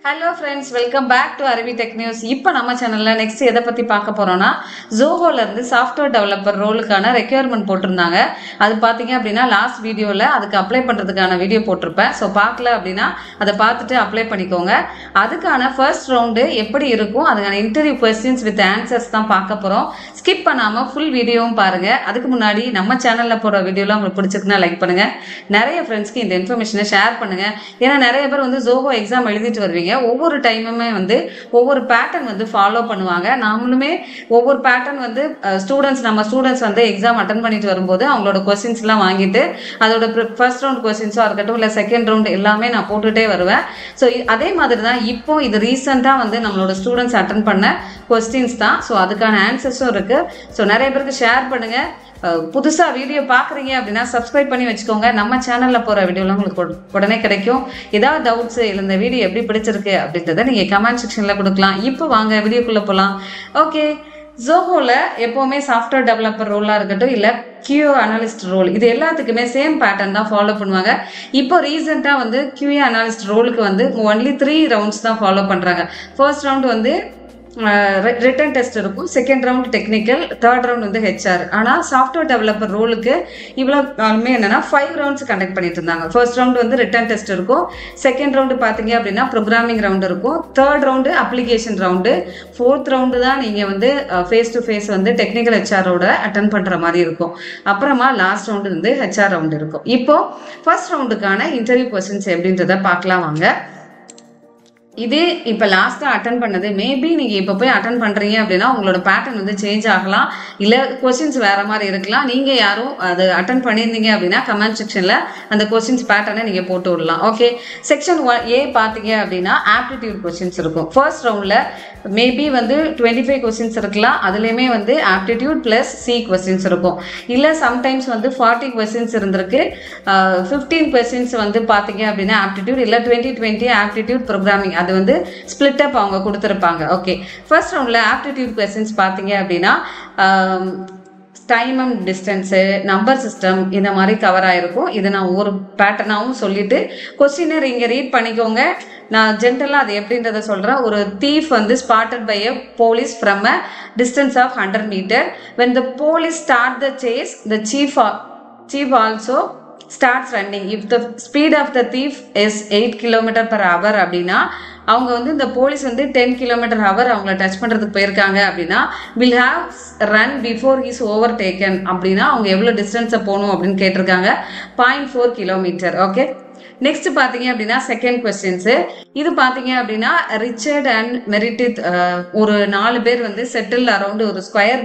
Hello friends, welcome back to Aravi Tech News. இப்போ நம்ம சேனல்ல next எதை பத்தி பார்க்க போறோம்னா Zohoல இருந்து சாஃப்ட்வேர் டெவலப்பர் ரோலுக்கான ரெக்யர்மென்ட் போட்டுருந்தாங்க. அது பாத்தீங்க அப்படினா லாஸ்ட் வீடியோல அதுக்கு அப்ளை பண்றதுக்கான வீடியோ போட்டுருப்பேன். சோ பார்க்கல அப்படினா அதை பார்த்துட்டு அப்ளை பண்ணிக்கோங்க. அதுக்கான ஃபர்ஸ்ட் ரவுண்ட் எப்படி இருக்கும் அதுக்கான இன்டர்வியூ क्वेश्चंस வித் ஆன்சர்ஸ் தான் பார்க்க போறோம். ஸ்கிப் பண்ணாம ஃபுல் வீடியோவும் பாருங்க. அதுக்கு முன்னாடி நம்ம சேனல்ல போற வீடியோலாம் உங்களுக்கு பிடிச்சிருந்தா லைக் பண்ணுங்க. நிறைய ஃப்ரெண்ட்ஸ்க்கு இந்த இன்ஃபர்மேஷனை ஷேர் பண்ணுங்க. ஏன்னா நிறைய பேர் வந்து Zoho எக்ஸாம் எழுதிட்டு வருவீங்க. ஒவ்வொரு டைமுமே வந்து ஒவ்வொரு பேட்டர்ன் வந்து ஃபாலோ பண்ணுவாங்க. நாமளுமே ஒவ்வொரு பேட்டர்ன் வந்து நம்ம ஸ்டூடெண்ட்ஸ் வந்து எக்ஸாம் அட்டன் பண்ணிட்டு வரும்போது அவங்களோட क्वेश्चंस எல்லாம் வாங்கிட்டு அதோட ஃபர்ஸ்ட் ரவுண்ட் क्वेश्चंஸா இருக்கட்டும் இல்ல செகண்ட் ரவுண்ட் எல்லாமே நான் போட்டுட்டே வருவேன். ஸோ அதே மாதிரி தான் இப்போ இது ரீசெண்டாக வந்து நம்மளோட ஸ்டூடெண்ட்ஸ் அட்டன் பண்ண क्वेश्चंस தான். ஸோ அதுக்கான ஆன்சர்ஸும் இருக்கு. ஸோ நிறைய பேருக்கு ஷேர் பண்ணுங்க. புதுசா வீடியோ பாக்குறீங்க அப்படின்னா சப்ஸ்கிரைப் பண்ணி வச்சுக்கோங்க. நம்ம சேனல்ல போற வீடியோலாம் உங்களுக்கு உடனே கிடைக்கும். ஏதாவது டவுட்ஸ் இல்ல இந்த வீடியோ எப்படி பிடிச்சிருக்கு அப்படின்றத நீங்க கமெண்ட் செக்ஷன்ல கொடுக்கலாம். இப்போ வாங்க வீடியோக்குள்ள போலாம். ஓகே, Zohoல எப்பவுமே சாஃப்ட்வேர் டெவலப்பர் ரோலா இருக்கட்டும் இல்ல QA அனலிஸ்ட் ரோல் இது எல்லாத்துக்குமே சேம் பேட்டர்ன் தான் ஃபாலோ பண்ணுவாங்க. இப்போ ரீசெண்டா வந்து QA அனலிஸ்ட் ரோலுக்கு வந்து ஒன்லி 3 ரவுண்ட்ஸ் தான் ஃபாலோ பண்றாங்க. ஃபர்ஸ்ட் ரவுண்ட் வந்து ரிட்டன் டெஸ்ட் இருக்கும், second round technical, third round வந்து HR. ஆனால் சாஃப்ட்வேர் டெவலப்பர் ரோலுக்கு இவ்வளோ நாளுமே என்னன்னா 5 ரவுண்ட்ஸ் கண்டக்ட் பண்ணிட்டு இருந்தாங்க. ஃபர்ஸ்ட் ரவுண்ட் வந்து ரிட்டன் டெஸ்ட் இருக்கும், செகண்ட் ரவுண்டு பார்த்தீங்க அப்படின்னா ப்ரோக்ராமிங் ரவுண்ட் இருக்கும், third round application round, fourth round தான் நீங்கள் வந்து ஃபேஸ் டு ஃபேஸ் வந்து டெக்னிக்கல் HRோட அட்டன் பண்ணுற மாதிரி இருக்கும். அப்புறமா லாஸ்ட் ரவுண்டு வந்து HR ரவுண்டு இருக்கும். இப்போ ஃபர்ஸ்ட் ரவுண்டுக்கான இன்டர்வியூ क्वेश्चंस எப்படின்றத பார்க்கலாம் வாங்க. இதே இப்போ லாஸ்ட்டாக அட்டன் பண்ணது மேபி நீங்கள் இப்போ போய் அட்டன் பண்ணுறீங்க அப்படின்னா உங்களோட பேட்டர்ன் வந்து சேஞ்ச் ஆகலாம், இல்லை क्वेश्चंस வேற மாதிரி இருக்கலாம். நீங்கள் யாரும் அது அட்டன் பண்ணியிருந்தீங்க அப்படின்னா கமெண்ட் செக்ஷனில் அந்த क्वेश्चंस பேட்டர்னை நீங்கள் போட்டு விடலாம். ஓகே, செக்ஷன் A பார்த்தீங்க அப்படின்னா ஆப்டிடியூட் क्वेश्चंस இருக்கும். ஃபர்ஸ்ட் ரவுண்டில் மேபி வந்து 25 क्वेश्चंस இருக்கலாம். அதுலேயுமே வந்து ஆப்டிடியூட் ப்ளஸ் C क्वेश्चंस இருக்கும். இல்லை சம்டைம்ஸ் வந்து 40 क्वेश्चंस இருந்திருக்கு. 15 क्वेश्चंस வந்து பார்த்தீங்க அப்படின்னா ஆப்டிடியூட், இல்லை 20 ஆப்டிடியூட் ப்ரோக்ராமிங் அது வந்து ஸ்பிளிட் அப் அவங்க கொடுத்துருப்பாங்க. ஓகே, ஃபர்ஸ்ட் ரவுண்டில் ஆப்டிடியூட் क्वेश्चंस பார்த்தீங்க அப்படின்னா time and distance, number system இந்த மாதிரி கவர் ஆகிருக்கும். இதை நான் ஒவ்வொரு பேட்டர்னாகவும் சொல்லிட்டு கொஸ்டினர் இங்கே ரீட் பண்ணிக்கோங்க. நான் ஜென்ரலாக அது எப்படின்றத சொல்கிறேன். ஒரு தீஃப் வந்து spotted by a police from a distance of 100 meters. When the police start the chase, the chief also starts running. If the speed of the thief is 8 km/h அப்படின்னா அவங்க வந்து இந்த போலீஸ் வந்து 10 km/h அவங்கள touch பண்ணுறதுக்கு போயிருக்காங்க அப்படின்னா will have run before he is overtaken அப்படின்னா அவங்க எவ்வளோ டிஸ்டன்ஸை போகணும் அப்படின்னு கேட்டிருக்காங்க. 0.4 km. ஓகே, நெக்ஸ்ட் பார்த்தீங்க அப்படின்னா செகண்ட் क्वेश्चंस. இது பார்த்தீங்க அப்படின்னா ரிச்சர்ட் அண்ட் மெரிடித் ஒரு 4 பேர் வந்து செட்டில் அரௌண்ட் ஒரு ஸ்கொயர்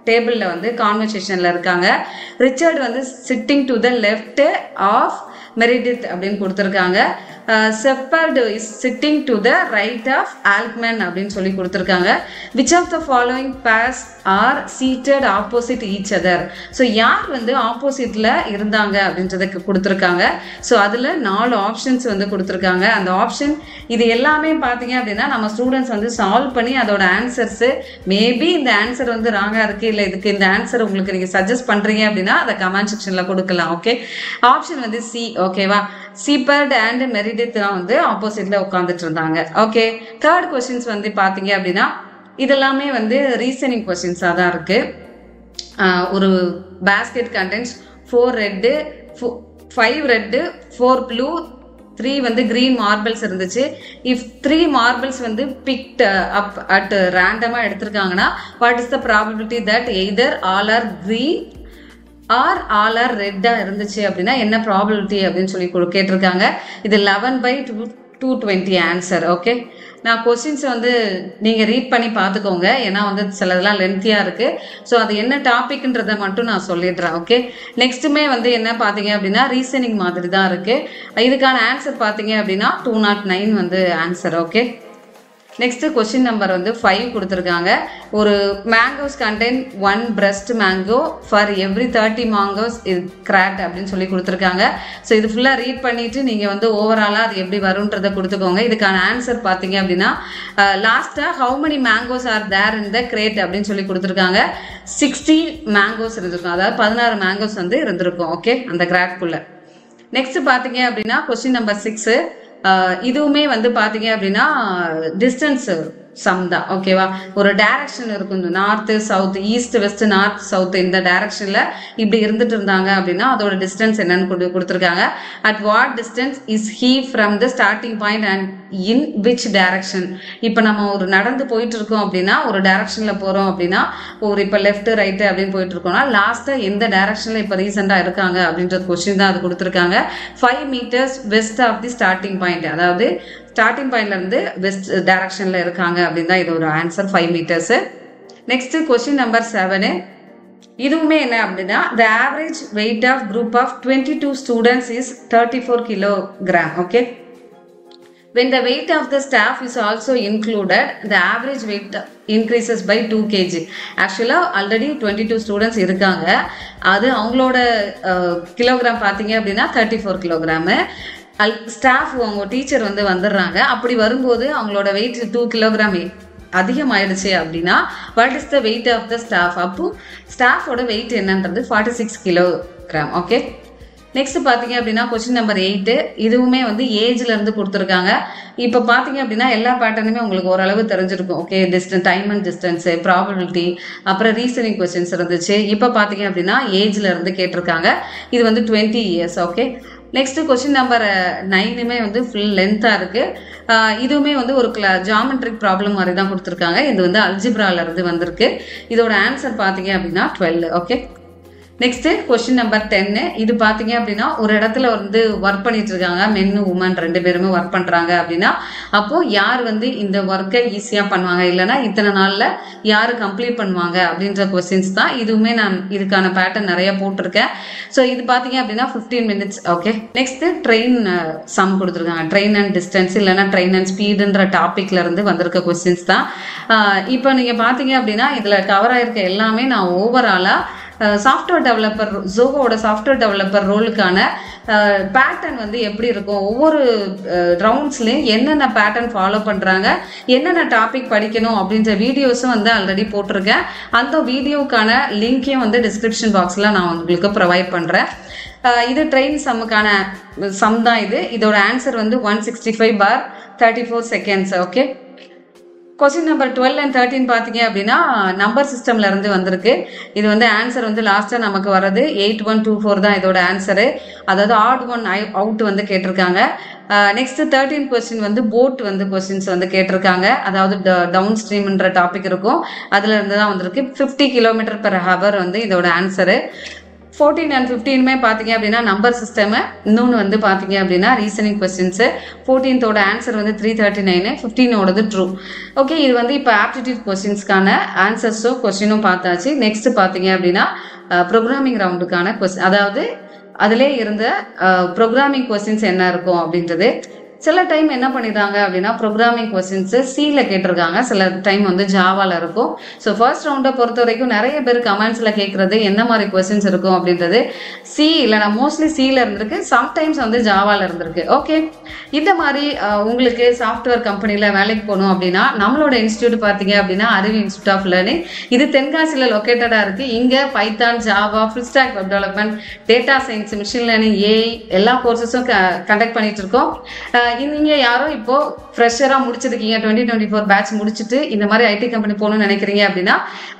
டேபிளில் வந்து கான்வர்சேஷனில் இருக்காங்க. ரிச்சர்ட் வந்து sitting to the left of Meredith அப்படின்னு கொடுத்துருக்காங்க. Shepherd is sitting to the right of Alkman அப்படின்னு சொல்லி கொடுத்துருக்காங்க. Which of the following pairs are seated opposite each other. So யார் வந்து ஆப்போசிட்டில் இருந்தாங்க அப்படின்றதுக்கு கொடுத்துருக்காங்க. ஸோ அதில் 4 ஆப்ஷன்ஸ் வந்து கொடுத்துருக்காங்க. அந்த ஆப்ஷன் இது எல்லாமே பார்த்தீங்க அப்படின்னா நம்ம ஸ்டூடெண்ட்ஸ் வந்து சால்வ் பண்ணி அதோட ஆன்சர்ஸு மேபி இந்த ஆன்சர் வந்து ராங்காக இருக்குது இல்லை இதுக்கு இந்த ஆன்சர் உங்களுக்கு நீங்கள் சஜஸ்ட் பண்ணுறீங்க அப்படின்னா அதை கமெண்ட் செக்ஷனில் கொடுக்கலாம். ஓகே, ஆப்ஷன் வந்து C. ஓகேவா, சீப்பர்ட் அண்ட் மெரிடித் தான் வந்து ஆப்போசிட்ல உட்காந்துட்டு இருந்தாங்க. ஓகே, தேர்ட் क्वेश्चंस வந்து பார்த்தீங்க அப்படின்னா இதெல்லாமே வந்து ரீசனிங் क्वेश्चंஸாக தான் இருக்கு. ஒரு basket contents 4 red, 5 red, 4 blue, 3 வந்து கிரீன் மார்பிள்ஸ் இருந்துச்சு. இஃப் 3 மார்பிள்ஸ் வந்து பிக்ட் அப் அட் ரேண்டமாக எடுத்திருக்காங்கன்னா what is the probability that either all are green or all are ரெட்டாக இருந்துச்சு அப்படின்னா என்ன ப்ராபபிலிட்டி அப்படின்னு சொல்லி கேட்டிருக்காங்க. இது 11/220 ஆன்சர். ஓகே, நான் கொஸ்டின்ஸை வந்து நீங்கள் ரீட் பண்ணி பார்த்துக்கோங்க. ஏன்னா வந்து சிலதெல்லாம் லென்த்தியாக இருக்குது. ஸோ அது என்ன டாபிக்ன்றதை மட்டும் நான் சொல்லிடுறேன். ஓகே, நெக்ஸ்ட்டுமே வந்து என்ன பார்த்தீங்க அப்படின்னா ரீசனிங் மாதிரி தான் இருக்குது. இதுக்கான ஆன்சர் பார்த்தீங்க அப்படின்னா 209 வந்து answer. Okay, next question number வந்து 5 கொடுத்துருக்காங்க. ஒரு mangoes contain 1 breast mango for every 30 mangoes இது கிராட் அப்படின்னு சொல்லி கொடுத்துருக்காங்க. ஸோ இது ஃபுல்லாக ரீட் பண்ணிட்டு நீங்கள் வந்து ஓவராலாக அது எப்படி வரும்ன்றதை கொடுத்துக்கோங்க. இதுக்கான ஆன்சர் பார்த்தீங்க அப்படின்னா லாஸ்ட்டாக how many mangoes are there in the crate அப்படின்னு சொல்லி கொடுத்துருக்காங்க. 60 மேங்கோஸ் இருந்திருக்கும், அதாவது 16 மேங்கோஸ் வந்து இருந்திருக்கும். ஓகே, அந்த கிராட்குள்ள. நெக்ஸ்ட் பார்த்தீங்க அப்படின்னா क्वेश्चन நம்பர் 6 இதுவுமே வந்து பார்த்தீங்க அப்படின்னா டிஸ்டன்ஸ் சம் தான். ஓகேவா? ஒரு டைரக்ஷன் இருக்கும், north south, east west north south, இந்த டைரக்ஷன்ல இப்படி இருந்துட்டு இருந்தாங்க அப்படின்னா அதோட டிஸ்டன்ஸ் என்னன்னு கொடுத்துருக்காங்க. At what distance is he from the starting point and in which direction. இப்போ நம்ம ஒரு நடந்து போயிட்டு இருக்கோம் அப்படின்னா, ஒரு டைரக்ஷன்ல போறோம் அப்படின்னா, ஒரு இப்போ லெஃப்ட் ரைட்டு அப்படின்னு போயிட்டு இருக்கோம்னா லாஸ்டா எந்த டைரக்ஷன்ல இப்போ ரீசெண்டா இருக்காங்க அப்படின்ற கொஸ்டின் தான் அது கொடுத்துருக்காங்க. 5 meters west of the starting point, அதாவது ஸ்டார்டிங் பாயிண்ட்ல இருந்து வெஸ்ட் டைரக்ஷன்ல இருக்காங்க அப்படின்னு தான் இது ஒரு answer 5 meters. Next question number 7. இதுவுமே என்ன அப்படின்னா, the average weight of group of 22 students is 34 kilogram. Okay, when the weight of the staff is also included, the average weight increases by 2 kg. ஆக்சுவலா ஆல்ரெடி 22 ஸ்டூடெண்ட்ஸ் இருக்காங்க, அது அவங்களோட kilogram பார்த்தீங்க அப்படின்னா 34 kilogram. Staff அவங்க டீச்சர் வந்து வந்துடுறாங்க. அப்படி வரும்போது அவங்களோட வெயிட் 2 கிலோகிராம் அதிகமாயிடுச்சு அப்படின்னா what is the weight of the staff? அப்போ ஸ்டாஃபோட வெயிட் என்னன்றது 46 கிலோகிராம். ஓகே, நெக்ஸ்ட் பார்த்தீங்க அப்படின்னா கொஸ்டின் நம்பர் 8. இதுவுமே வந்து ஏஜ்ல இருந்து கொடுத்துருக்காங்க. இப்போ பார்த்தீங்க அப்படின்னா எல்லா பேட்டர்னுமே உங்களுக்கு ஓரளவு தெரிஞ்சிருக்கும். Okay, time and distance, probability, அப்புறம் ரீசனிங் கொஸ்டின்ஸ் இருந்துச்சு. இப்போ பார்த்தீங்க அப்படின்னா ஏஜ்ல இருந்து கேட்டிருக்காங்க. இது வந்து 20 years. Okay, next question number 9மே வந்து ஃபுல் லென்த்தாக இருக்கு. இதுவுமே வந்து ஒரு ஜாமெட்ரிக் ப்ராப்ளம் மாதிரி தான் கொடுத்துருக்காங்க. இது வந்து அல்ஜிப்ரால இருந்து வந்திருக்கு. இதோட ஆன்சர் பார்த்தீங்க அப்படின்னா 12. Okay, next question number 10. இது பார்த்தீங்க அப்படின்னா ஒரு இடத்துல வந்து ஒர்க் பண்ணிட்டு இருக்காங்க, மென் உமன் 2 பேருமே ஒர்க் பண்றாங்க அப்படின்னா அப்போ யார் வந்து இந்த ஒர்க்கை ஈஸியா பண்ணுவாங்க, இல்லைன்னா இத்தனை நாள்ல யாரு கம்ப்ளீட் பண்ணுவாங்க அப்படின்ற கொஸ்டின்ஸ் தான். இதுவுமே நான் இதுக்கான பேட்டர்ன் நிறைய போட்டிருக்கேன். ஸோ இது பார்த்தீங்க அப்படின்னா 15 minutes. Okay, next train sum கொடுத்துருக்காங்க. ட்ரெயின் அண்ட் டிஸ்டன்ஸ் இல்லைன்னா ட்ரெயின் அண்ட் ஸ்பீடுன்ற டாபிக்ல இருந்து வந்திருக்க கொஸ்டின்ஸ் தான். இப்போ நீங்க பார்த்தீங்க அப்படின்னா இதுல கவர் ஆயிருக்க எல்லாமே நான் ஓவராலா சாஃப்ட்வேர் டெவலப்பர், ஜோகோட சாஃப்ட்வேர் டெவலப்பர் ரோலுக்கான பேட்டர்ன் வந்து எப்படி இருக்கும், ஒவ்வொரு ரவுண்ட்ஸ்லையும் என்னென்ன பேட்டர்ன் ஃபாலோ பண்ணுறாங்க, என்னென்ன டாபிக் படிக்கணும் அப்படின்ற வீடியோஸும் வந்து ஆல்ரெடி போட்டிருக்கேன். அந்த வீடியோக்கான லிங்க்கையும் வந்து டிஸ்கிரிப்ஷன் பாக்ஸில் நான் உங்களுக்கு ப்ரொவைட் பண்ணுறேன். இது ட்ரெயின் சம்முக்கான சம் தான். இதோட ஆன்சர் வந்து 165/34 seconds. Okay, question number 12 and 13 பார்த்தீங்க அப்படின்னா நம்பர் சிஸ்டம்ல இருந்து வந்திருக்கு. இது வந்து ஆன்சர் வந்து லாஸ்டா நமக்கு வர்றது 8124 தான் இதோட ஆன்சரு. அதாவது ஆட் ஒன் அவுட் வந்து கேட்டிருக்காங்க. நெக்ஸ்ட் 13 கொஸ்டின் வந்து போட் வந்து கொஸ்டின்ஸ் வந்து கேட்டிருக்காங்க. அதாவது டவுன் ஸ்ட்ரீம்ன்ற டாபிக் இருக்கும், அதுல இருந்து தான் வந்திருக்கு. 50 km/h வந்து இதோட ஆன்சரு. 14 and 15மே பார்த்தீங்க அப்படின்னா நம்பர் சிஸ்டம். இன்னொன்று வந்து பார்த்தீங்க அப்படின்னா ரீசனிங் கொஸ்டின்ஸு. 14th ஆன்சர் வந்து 339, 15ஓடது ட்ரூ. ஓகே, இது வந்து இப்போ ஆப்டிடியூட் கொஸ்டின்ஸ்க்கான ஆன்சர்ஸும் கொஸ்டினும் பார்த்தாச்சு. நெக்ஸ்ட் பார்த்தீங்க அப்படின்னா ப்ரோக்ராமிங் ரவுண்டுக்கான கொஸ்டின், அதாவது அதிலே இருந்த ப்ரோக்ராமிங் கொஸ்டின்ஸ் என்ன இருக்கும் அப்படின்றது. சில டைம் என்ன பண்ணிடுறாங்க அப்படின்னா ப்ரோக்ராமிங் கொஸ்டின்ஸ் சியில் கேட்டிருக்காங்க, சில டைம் வந்து ஜாவால இருக்கும். ஸோ ஃபர்ஸ்ட் ரவுண்டை பொறுத்த வரைக்கும் நிறைய பேர் கமெண்ட்ஸில் கேட்குறது என்ன மாதிரி கொஸ்டின்ஸ் இருக்கும் அப்படின்றது. சி இல்லைனா மோஸ்ட்லி சியில் இருந்திருக்கு, சம்டைம்ஸ் வந்து ஜாவால இருந்திருக்கு. ஓகே, இந்த மாதிரி உங்களுக்கு சாஃப்ட்வேர் கம்பெனியில் வேலைக்கு போகணும் அப்படின்னா நம்மளோட இன்ஸ்டியூட் பார்த்தீங்க அப்படின்னா அருவி இன்ஸ்டியூட் ஆஃப் லேர்னிங். இது தென்காசியில் லொக்கேட்டடாக இருக்குது. இங்கே Python, Java, full stack web development, data science, machine learning, AI எல்லா கோர்சஸும் கண்டக்ட் பண்ணிட்டு இருக்கோம். நீங்க யாரோ இப்போ ஃப்ரெஷரா முடிச்சிருக்கீங்க, 2024 பேட்ச் முடிச்சுட்டு இந்த மாதிரி ஐடி கம்பெனி போகணும்னு நினைக்கிறீங்க அப்படின்னா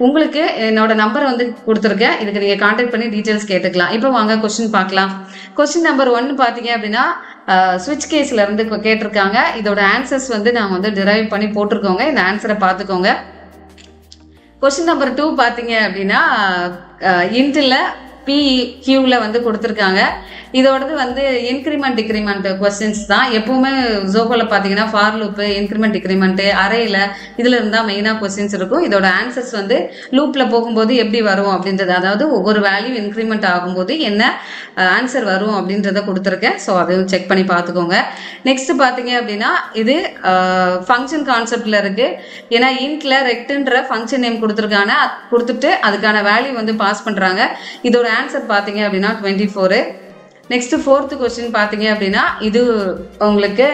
உங்களுக்கு என்னோட நம்பர் வந்து கொடுத்துருக்கேன். இதுக்கு நீங்க கான்டாக்ட் பண்ணி டீடைல்ஸ் கேட்டுக்கலாம். இப்போ வாங்க கொஸ்டின் பார்க்கலாம். கொஸ்டின் நம்பர் 1 பார்த்தீங்க அப்படின்னா ஸ்விட்ச் கேஸ்ல இருந்து கேட்டிருக்காங்க. இதோட ஆன்சர்ஸ் வந்து நான் வந்து டிரைவ் பண்ணி போட்டிருக்கோங்க, இந்த ஆன்சரை பார்த்துக்கோங்க. கொஸ்டின் நம்பர் 2 பார்த்தீங்க அப்படின்னா இன்டில் PQல வந்து கொடுத்துருக்காங்க. இதோடது வந்து இன்க்ரிமெண்ட் டிக்ரிமெண்ட் கொஸ்டின்ஸ் தான். எப்பவுமே ஜோகோல பார்த்தீங்கன்னா ஃபார் லூப்பு, இன்க்ரிமெண்ட் டிக்ரிமெண்ட், அரேல இதுல இருந்தா மெயினா கொஸ்டின்ஸ் இருக்கும். இதோட ஆன்சர்ஸ் வந்து லூப்ல போகும்போது எப்படி வரும் அப்படின்றது, அதாவது ஒவ்வொரு வேல்யூ இன்க்ரிமெண்ட் ஆகும்போது என்ன ஆன்சர் வரும் அப்படின்றத கொடுத்துருக்கேன். ஸோ அதையும் செக் பண்ணி பார்த்துக்கோங்க. நெக்ஸ்ட் பார்த்தீங்க அப்படின்னா இது ஃபங்க்ஷன் கான்செப்ட்ல இருக்கு. ஏன்னா இன்ட்ல ரெக்ட்ன்ற ஃபங்க்ஷன் நேம் கொடுத்துருக்காங்க, கொடுத்துட்டு அதுக்கான வேல்யூ வந்து பாஸ் பண்றாங்க. இதோட ஆன்சர் பார்த்தீங்க அப்படின்னா 24. நெக்ஸ்ட் 4th கொஸ்டின் பார்த்தீங்க அப்படின்னா இது உங்களுக்கு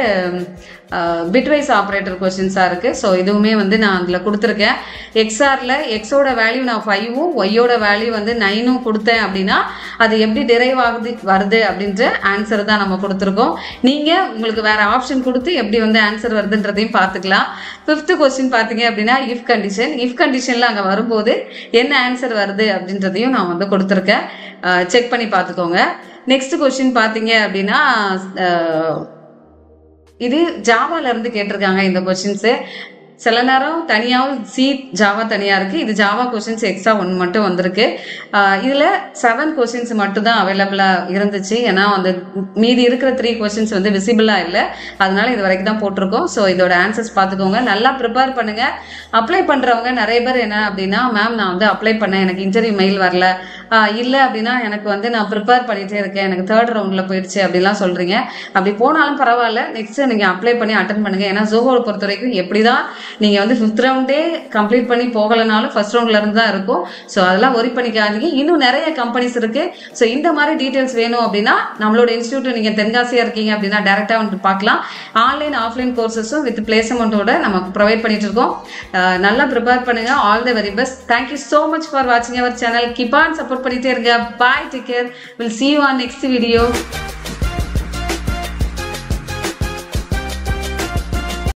பிட்வைஸ் ஆப்ரேட்டர் கொஸ்டின்ஸாக இருக்குது. ஸோ இதுவுமே வந்து நான் அதில் கொடுத்துருக்கேன். எக்ஸ்ஆரில் எக்ஸோட வேல்யூ நான் 5ம் ஒய்யோட வேல்யூ வந்து 9ம் கொடுத்தேன் அப்படின்னா அது எப்படி டிரைவ் வருது அப்படின்ற ஆன்சர் தான் நம்ம கொடுத்துருக்கோம். நீங்கள் உங்களுக்கு வேறு ஆப்ஷன் கொடுத்து எப்படி வந்து ஆன்சர் வருதுன்றதையும் பார்த்துக்கலாம். 5th கொஸ்டின் பார்த்தீங்க அப்படின்னா இஃப் கண்டிஷன். இஃப் கண்டிஷனில் அங்கே வரும்போது என்ன ஆன்சர் வருது அப்படின்றதையும் நான் வந்து கொடுத்துருக்கேன். செக் பண்ணி பார்த்துக்கோங்க. நெக்ஸ்ட் கொஸ்டின் பார்த்தீங்க அப்படின்னா இது ஜாவாலேருந்து கேட்டிருக்காங்க இந்த கொஸ்டின்ஸு. சில நேரம் தனியாகவும் ஜாவா தனியாக இருக்குது. இது ஜாவா கொஸ்டின்ஸ் எக்ஸ்ட்ரா 1 மட்டும் வந்திருக்கு. இதில் 7 கொஸ்டின்ஸ் மட்டும் தான் அவைலபிளாக இருந்துச்சு. ஏன்னா அந்த மீதி இருக்கிற 3 கொஸ்டின்ஸ் வந்து விசிபிளாக இல்லை. அதனால இது வரைக்கும் தான் போட்டிருக்கோம். ஸோ இதோட ஆன்சர்ஸ் பார்த்துக்கோங்க. நல்லா ப்ரிப்பேர் பண்ணுங்கள். அப்ளை பண்ணுறவங்க நிறைய பேர் என்ன அப்படின்னா மேம் நான் வந்து அப்ளை பண்ணேன், எனக்கு இன்டர்வியூ மெயில் வரல, இல்லை அப்படின்னா எனக்கு வந்து நான் ப்ரிப்பேர் பண்ணிகிட்டே இருக்கேன், எனக்கு 3rd ரவுண்டில் போயிடுச்சு அப்படிலாம் சொல்கிறீங்க. அப்படி போனாலும் பரவாயில்ல, நெக்ஸ்ட்டு நீங்கள் அப்ளை பண்ணி அட்டன் பண்ணுங்கள். ஏன்னா ஜோஹோவை பொறுத்த வரைக்கும் எப்படி தான் நீங்கள் வந்து 5th ரவுண்டே கம்ப்ளீட் பண்ணி போகலைனாலும் 1st ரவுண்ட்லேருந்து தான் இருக்கும். ஸோ அதெல்லாம் ஒரி பண்ணிக்காதீங்க. இன்னும் நிறைய கம்பெனிஸ் இருக்குது. ஸோ இந்த மாதிரி டீட்டெயில்ஸ் வேணும் அப்படின்னா நம்மளோட இன்ஸ்டியூட் நீங்கள் தென்காசியாக இருக்கீங்க அப்படின்னா டேரெக்டாக வந்து பார்க்கலாம். ஆன்லைன் ஆஃப்லைன் கோர்சஸும் வித் பிளேஸ்மெண்ட்டோட நம்ம ப்ரொவைட் பண்ணிட்டு இருக்கோம். நல்லா ப்ரிப்பேர் பண்ணுங்க. All the very best. Thank you so much for வாட்சிங் our channel. Keep on support பண்ணிட்டே இருங்க. Bye, take care. Will see you on next video.